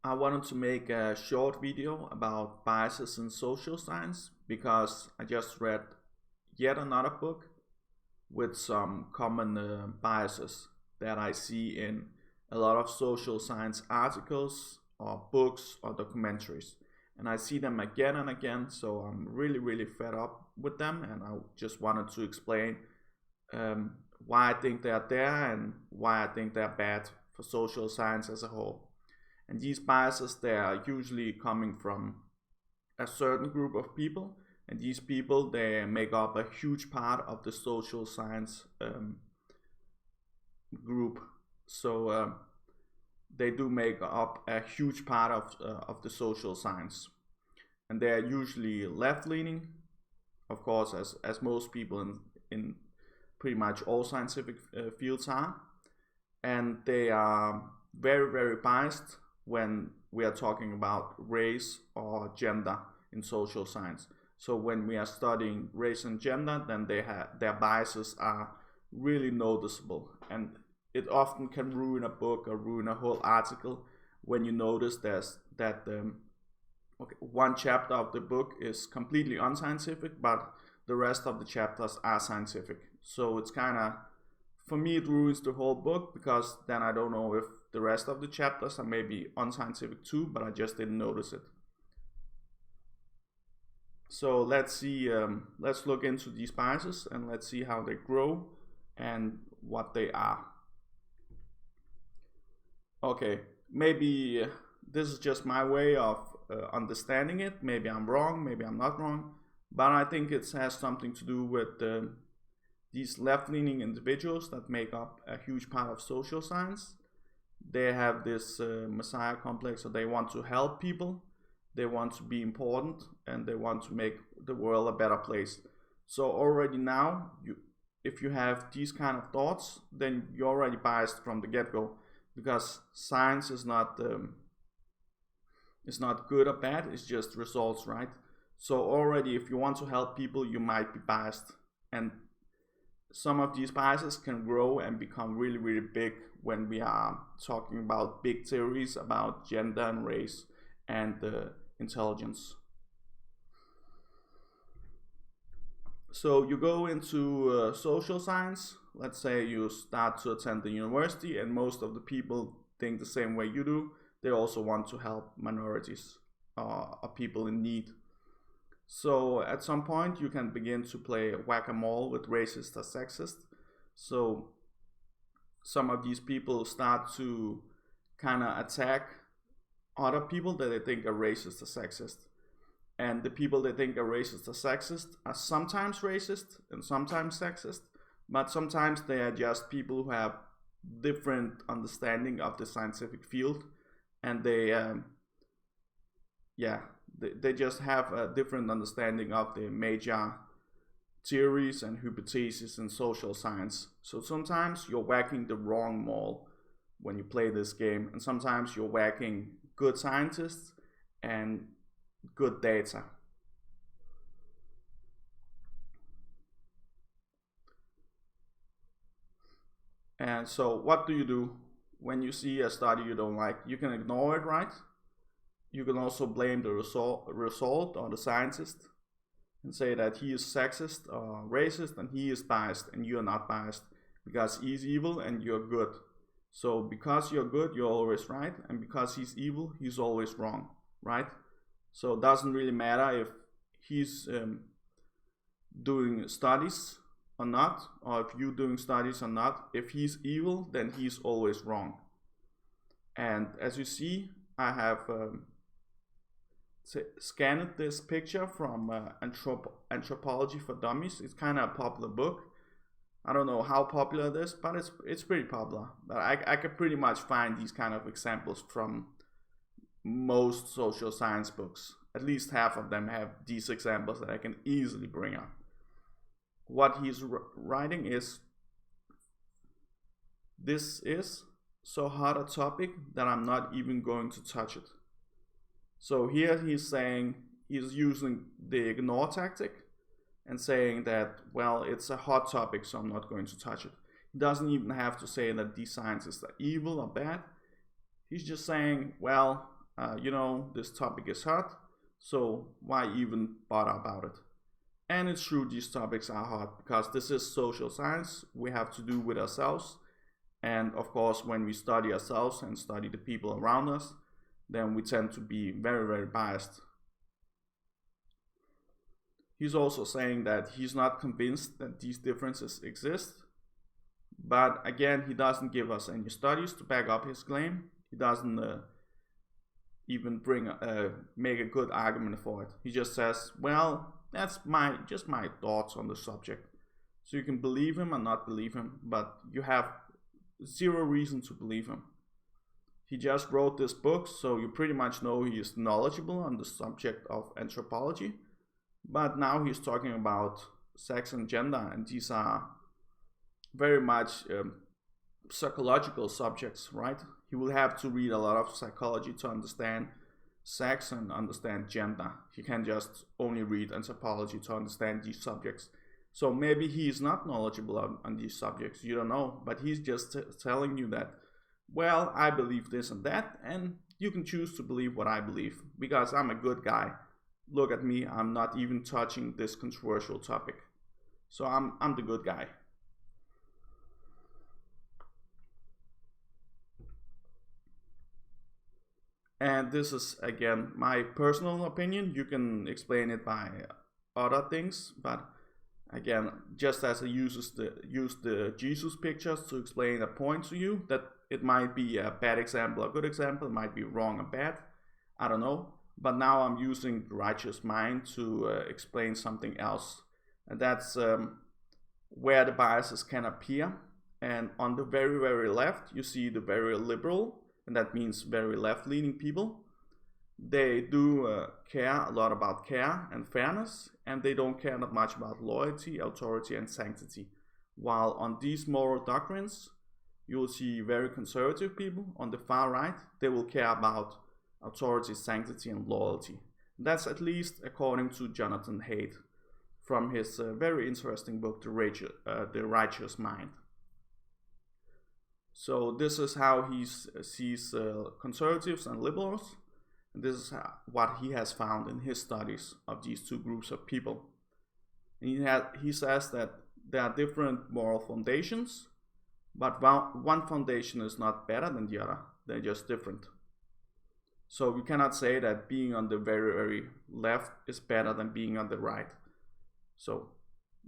I wanted to make a short video about biases in social science because I just read yet another book with some common biases that I see in a lot of social science articles or books or documentaries. And I see them again and again, so I'm really fed up with them, and I just wanted to explain why I think they are there and why I think they're bad for social science as a whole. And these biases, they are usually coming from a certain group of people, and these people, they make up a huge part of the social science group. So they do make up a huge part of the social science, and they are usually left-leaning, of course, as most people in pretty much all scientific fields are, and they are very biased when we are talking about race or gender in social science. So when we are studying race and gender, then their biases are really noticeable, and it often can ruin a book or ruin a whole article when you notice that one chapter of the book is completely unscientific, but the rest of the chapters are scientific. So it's kind of, for me, it ruins the whole book, because then I don't know if the rest of the chapters are maybe unscientific too, but I just didn't notice it. So let's see, let's look into these biases and let's see how they grow and what they are. Okay, maybe this is just my way of understanding it. Maybe I'm wrong, maybe I'm not wrong, but I think it has something to do with these left-leaning individuals that make up a huge part of social science. They have this messiah complex, so they want to help people, they want to be important, and they want to make the world a better place. So already now, if you have these kind of thoughts, then you're already biased from the get-go, because science is not good or bad, it's just results, right? So already, if you want to help people, you might be biased, and some of these biases can grow and become really big when we are talking about big theories about gender and race and intelligence. So you go into social science. Let's say you start to attend the university, and most of the people think the same way you do. They also want to help minorities or people in need. So at some point you can begin to play whack-a-mole with racist or sexist. So some of these people start to kind of attack other people that they think are racist or sexist. And the people they think are racist or sexist are sometimes racist and sometimes sexist, but sometimes they are just people who have different understanding of the scientific field, and they just have a different understanding of the major theories and hypotheses in social science. So sometimes you're whacking the wrong mole when you play this game, and sometimes you're whacking good scientists and good data. And so what do you do when you see a study you don't like? You can ignore it, right? You can also blame the result on the scientist and say that he is sexist or racist and he is biased and you are not biased, because he's evil and you're good. So because you're good, you're always right, and because he's evil, he's always wrong, right? So it doesn't really matter if he's doing studies or not, or if you're doing studies or not. If he's evil, then he's always wrong. And as you see, I have scanned this picture from Anthropology for Dummies. It's kind of a popular book. I don't know how popular it is, but it's pretty popular. But I could pretty much find these kind of examples from most social science books. At least half of them have these examples that I can easily bring up. What he's writing is, this is so hot a topic that I'm not even going to touch it. So here he's saying, he's using the ignore tactic and saying that, well, it's a hot topic, so I'm not going to touch it. He doesn't even have to say that these scientists are evil or bad. He's just saying, well, this topic is hot, so why even bother about it? And it's true, these topics are hot because this is social science. We have to do with ourselves. And of course, when we study ourselves and study the people around us, then we tend to be very, very biased. He's also saying that he's not convinced that these differences exist. But again, he doesn't give us any studies to back up his claim. He doesn't even make a good argument for it. He just says, well, that's just my thoughts on the subject. So you can believe him or not believe him, but you have zero reason to believe him. He just wrote this book, so you pretty much know he is knowledgeable on the subject of anthropology. But now he's talking about sex and gender, and these are very much psychological subjects, right? He will have to read a lot of psychology to understand sex and understand gender. He can't just only read anthropology to understand these subjects. So maybe he is not knowledgeable on these subjects, you don't know, but he's just telling you that, well, I believe this and that, and you can choose to believe what I believe, because I'm a good guy. Look at me, I'm not even touching this controversial topic. So I'm the good guy. And this is, again, my personal opinion. You can explain it by other things, but again, just as I use the Jesus pictures to explain a point to you, that it might be a bad example, a good example, it might be wrong or bad, I don't know. But now I'm using the righteous mind to explain something else. And that's where the biases can appear. And on the very, very left, you see the very liberal, and that means very left-leaning people. They do care a lot about care and fairness, and they don't care that much about loyalty, authority, and sanctity. While on these moral doctrines, you will see very conservative people on the far right. They will care about authority, sanctity, and loyalty. That's at least according to Jonathan Haidt from his very interesting book, The Righteous Mind. So this is how he sees conservatives and liberals. And this is what he has found in his studies of these two groups of people. And he says that there are different moral foundations, but one foundation is not better than the other. They're just different. So we cannot say that being on the very, very left is better than being on the right. So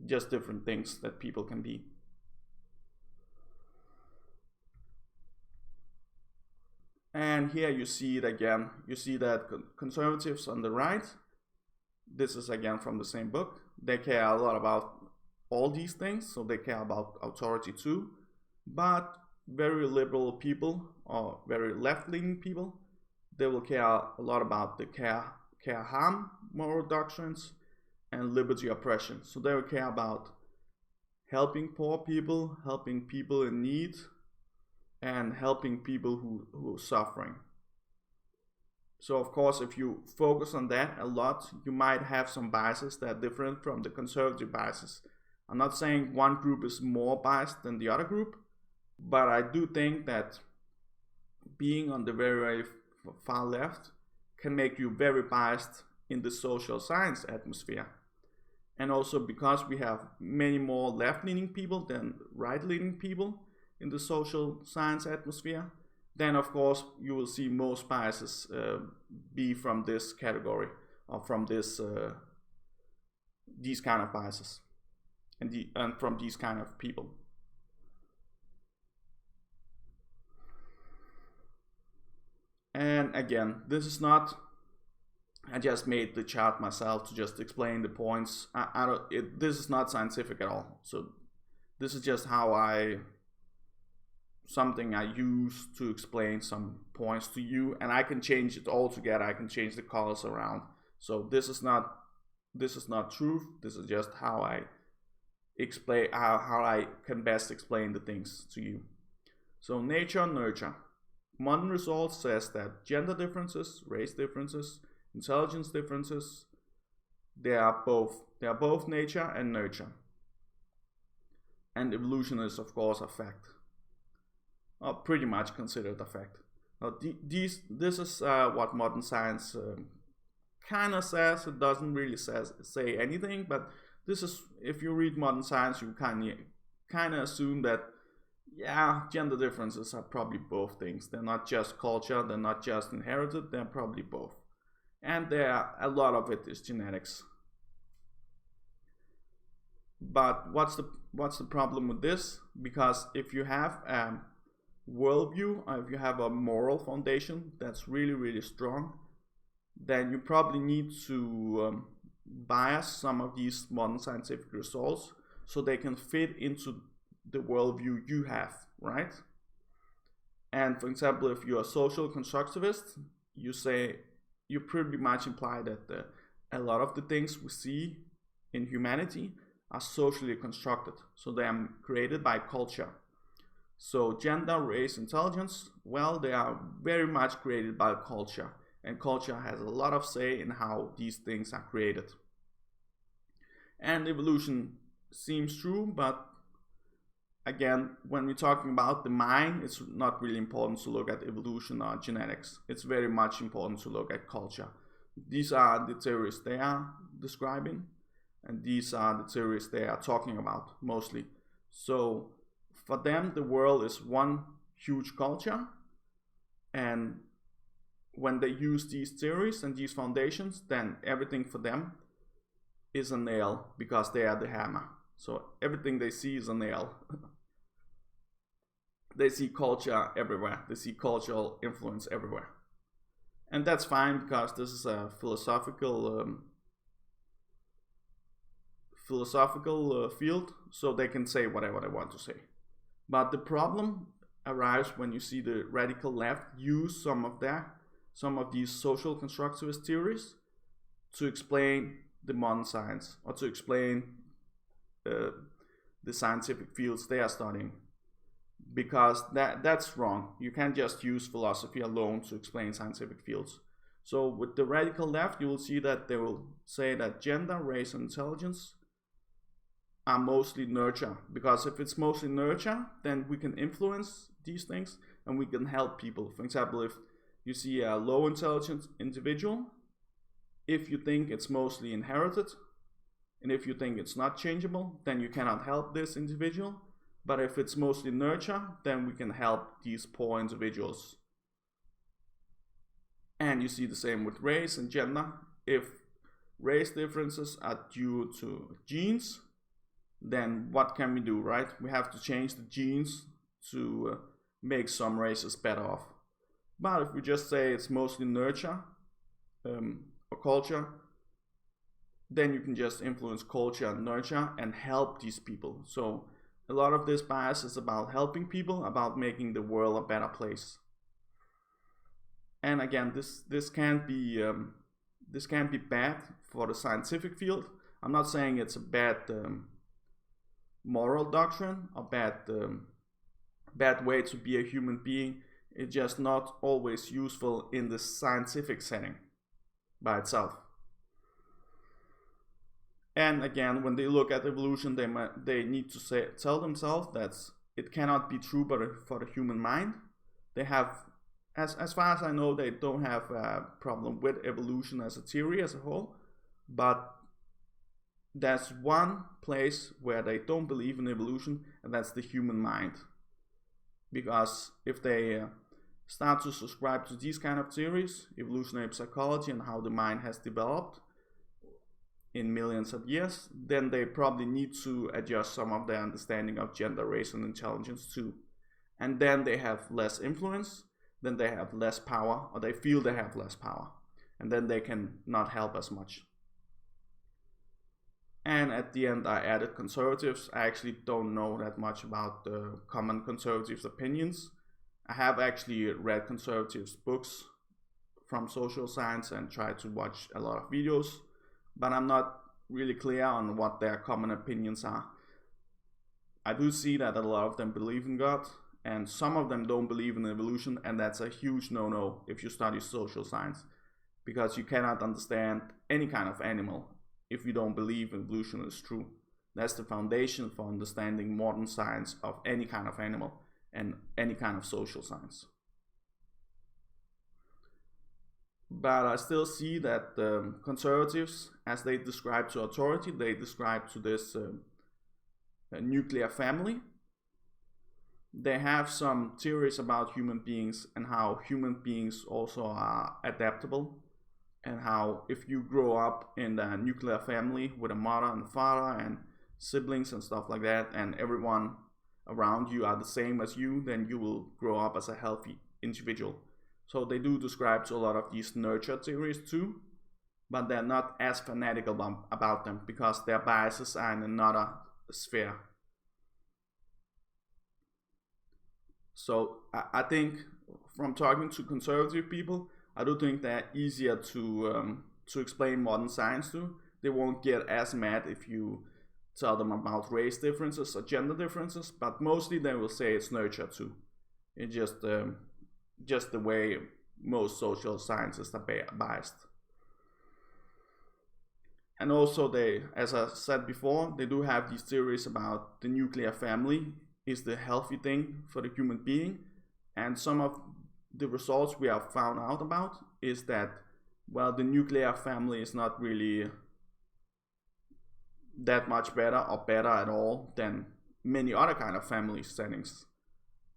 just different things that people can be. And here you see it again. You see that conservatives on the right, this is again from the same book, they care a lot about all these things, so they care about authority too. But very liberal people or very left-leaning people, they will care a lot about the care harm moral doctrines and liberty oppression. So they will care about helping poor people, helping people in need, and helping people who are suffering. So of course, if you focus on that a lot, you might have some biases that are different from the conservative biases. I'm not saying one group is more biased than the other group, but I do think that being on the very, very far left can make you very biased in the social science atmosphere. And also because we have many more left-leaning people than right-leaning people in the social science atmosphere, then of course you will see most biases be from this category, or from these kind of biases, and from these kind of people. And again, this is not, I just made the chart myself to just explain the points. This is not scientific at all. So this is just something I use to explain some points to you, and I can change it all together. I can change the colors around. So this is not truth. This is just how I explain, how I can best explain the things to you. So nature and nurture. Modern results says that gender differences, race differences, intelligence differences, they are both nature and nurture. And evolution is of course a fact. Pretty much considered a fact. Now, this is what modern science kind of says. It doesn't really say anything, but this is, if you read modern science, you kind of assume that, yeah, gender differences are probably both things. They're not just culture, they're not just inherited, they're probably both. And a lot of it is genetics. But what's the problem with this? Because if you have a worldview, or if you have a moral foundation that's really, really strong, then you probably need to bias some of these modern scientific results so they can fit into the worldview you have, right? And for example, if you're a social constructivist, you pretty much imply that a lot of the things we see in humanity are socially constructed, so they are created by culture. So gender, race, intelligence, well, they are very much created by culture, and culture has a lot of say in how these things are created. And evolution seems true, but again, when we're talking about the mind, it's not really important to look at evolution or genetics. It's very much important to look at culture. These are the theories they are describing, and these are the theories they are talking about mostly. So for them, the world is one huge culture, and when they use these theories and these foundations, then everything for them is a nail, because they are the hammer. So everything they see is a nail. They see culture everywhere. They see cultural influence everywhere. And that's fine, because this is a philosophical field, so they can say whatever they want to say. But the problem arrives when you see the radical left use some of these social constructivist theories to explain the modern science, or to explain the scientific fields they are studying, because that's wrong. You can't just use philosophy alone to explain scientific fields. So with the radical left, you will see that they will say that gender, race, and intelligence are mostly nurture, because if it's mostly nurture, then we can influence these things and we can help people. For example, if you see a low intelligence individual, if you think it's mostly inherited, and if you think it's not changeable, then you cannot help this individual. But if it's mostly nurture, then we can help these poor individuals. And you see the same with race and gender. If race differences are due to genes, then what can we do, right? We have to change the genes to make some races better off. But if we just say it's mostly nurture or culture, then you can just influence culture and nurture and help these people. So a lot of this bias is about helping people, about making the world a better place. And again, this can't be bad for the scientific field. I'm not saying it's a bad moral doctrine, a bad way to be a human being. It's just not always useful in the scientific setting by itself. And again, when they look at evolution, they need to tell themselves that it cannot be true for the human mind. They have, as far as I know, they don't have a problem with evolution as a theory as a whole, but there's one place where they don't believe in evolution, and that's the human mind. Because if they start to subscribe to these kind of theories, evolutionary psychology and how the mind has developed in millions of years, then they probably need to adjust some of their understanding of gender, race, and intelligence too. And then they have less influence, then they have less power, or they feel they have less power, and then they can not help as much. And at the end, I added conservatives. I actually don't know that much about the common conservatives' opinions. I have actually read conservatives' books from social science and tried to watch a lot of videos, but I'm not really clear on what their common opinions are. I do see that a lot of them believe in God, and some of them don't believe in evolution, and that's a huge no-no if you study social science, because you cannot understand any kind of animal if you don't believe evolution is true. That's the foundation for understanding modern science of any kind of animal and any kind of social science. but I still see that conservatives, as they describe to authority, they describe to this nuclear family. They have some theories about human beings and how human beings also are adaptable, and how if you grow up in a nuclear family with a mother and father and siblings and stuff like that, and everyone around you are the same as you, then you will grow up as a healthy individual. So they do describe to a lot of these nurture theories too, but they're not as fanatical about them because their biases are in another sphere. So I think from talking to conservative people, I do think they're easier to explain modern science to. They won't get as mad if you tell them about race differences or gender differences, but mostly they will say it's nurture too. It's just the way most social scientists are biased. And also they, as I said before, they do have these theories about the nuclear family is the healthy thing for the human being. And some of the results we have found out about is that, well, the nuclear family is not really that much better or better at all than many other kind of family settings.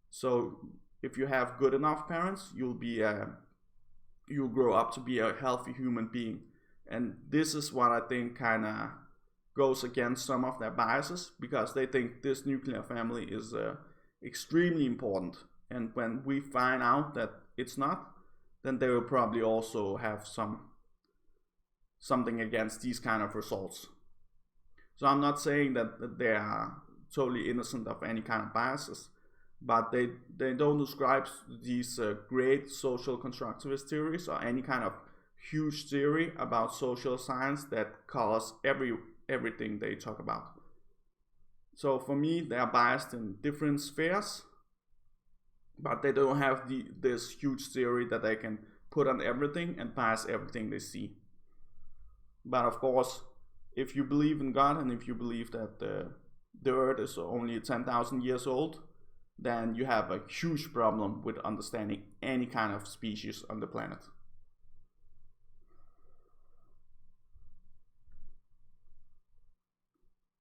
So if you have good enough parents, you'll grow up to be a healthy human being. And this is what I think kind of goes against some of their biases, because they think this nuclear family is extremely important. And when we find out that it's not, then they will probably also have something against these kind of results. So I'm not saying that they are totally innocent of any kind of biases, but they don't describe these great social constructivist theories or any kind of huge theory about social science that covers everything they talk about. So for me, they are biased in different spheres, but they don't have this huge theory that they can put on everything and bias everything they see. But of course, if you believe in God and if you believe that the earth is only 10,000 years old, then you have a huge problem with understanding any kind of species on the planet.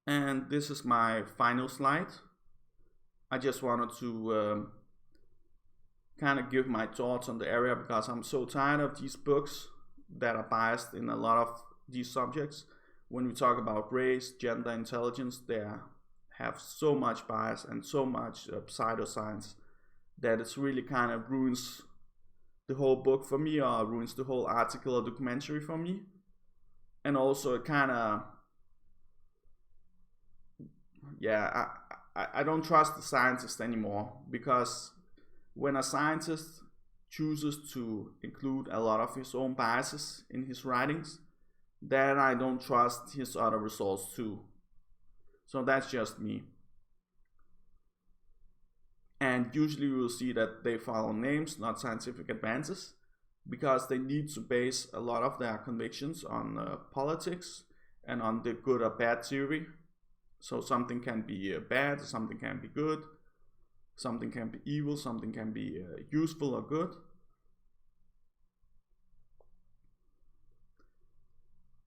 And this is my final slide. I just wanted to kind of give my thoughts on the area, because I'm so tired of these books that are biased in a lot of these subjects. When we talk about race, gender, intelligence, they have so much bias and so much pseudoscience that it's really kind of ruins the whole book for me, or ruins the whole article or documentary for me. And also it kind of, I don't trust the scientist anymore, because when a scientist chooses to include a lot of his own biases in his writings, then I don't trust his other results too. So that's just me. And usually you will see that they follow names, not scientific advances, because they need to base a lot of their convictions on politics and on the good or bad theory. So something can be bad, something can be good, something can be evil, something can be useful or good.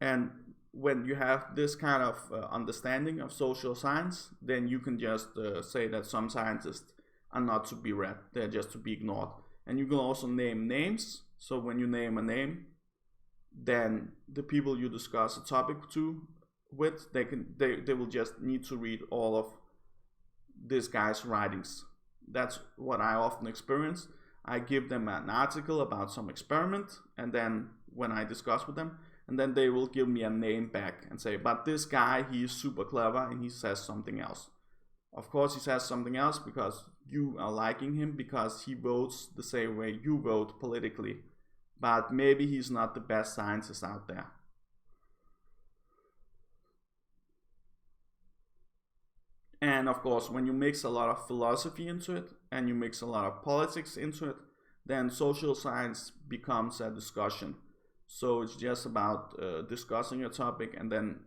And when you have this kind of understanding of social science, then you can just say that some scientists are not to be read, they're just to be ignored. And you can also name names. So when you name a name, then the people you discuss a topic with, they will just need to read all of this guy's writings. That's what I often experience. I give them an article about some experiment, and then when I discuss with them, and then they will give me a name back and say, but this guy, he is super clever and he says something else. Of course he says something else because you are liking him, because he votes the same way you vote politically. But maybe he's not the best scientist out there. And of course, when you mix a lot of philosophy into it and you mix a lot of politics into it, then social science becomes a discussion. So it's just about discussing a topic and then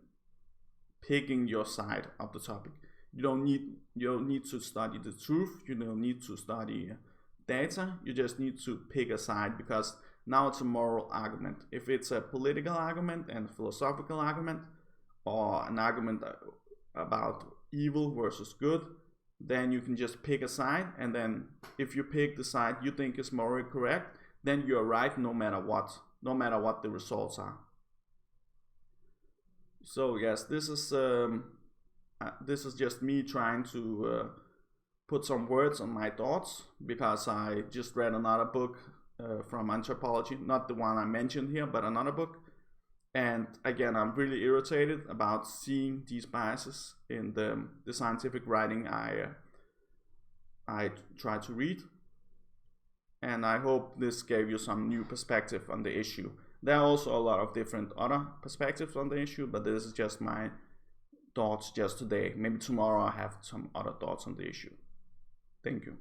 picking your side of the topic. You don't need to study the truth. You don't need to study data. You just need to pick a side, because Now it's a moral argument. If it's a political argument and philosophical argument, or an argument about evil versus good, then you can just pick a side, and then if you pick the side you think is morally correct, then you're right no matter what the results are. So yes, this is just me trying to put some words on my thoughts, because I just read another book from anthropology, not the one I mentioned here, but another book. And again, I'm really irritated about seeing these biases in the scientific writing I try to read. And I hope this gave you some new perspective on the issue. There are also a lot of different other perspectives on the issue, but this is just my thoughts just today. Maybe tomorrow I have some other thoughts on the issue. Thank you.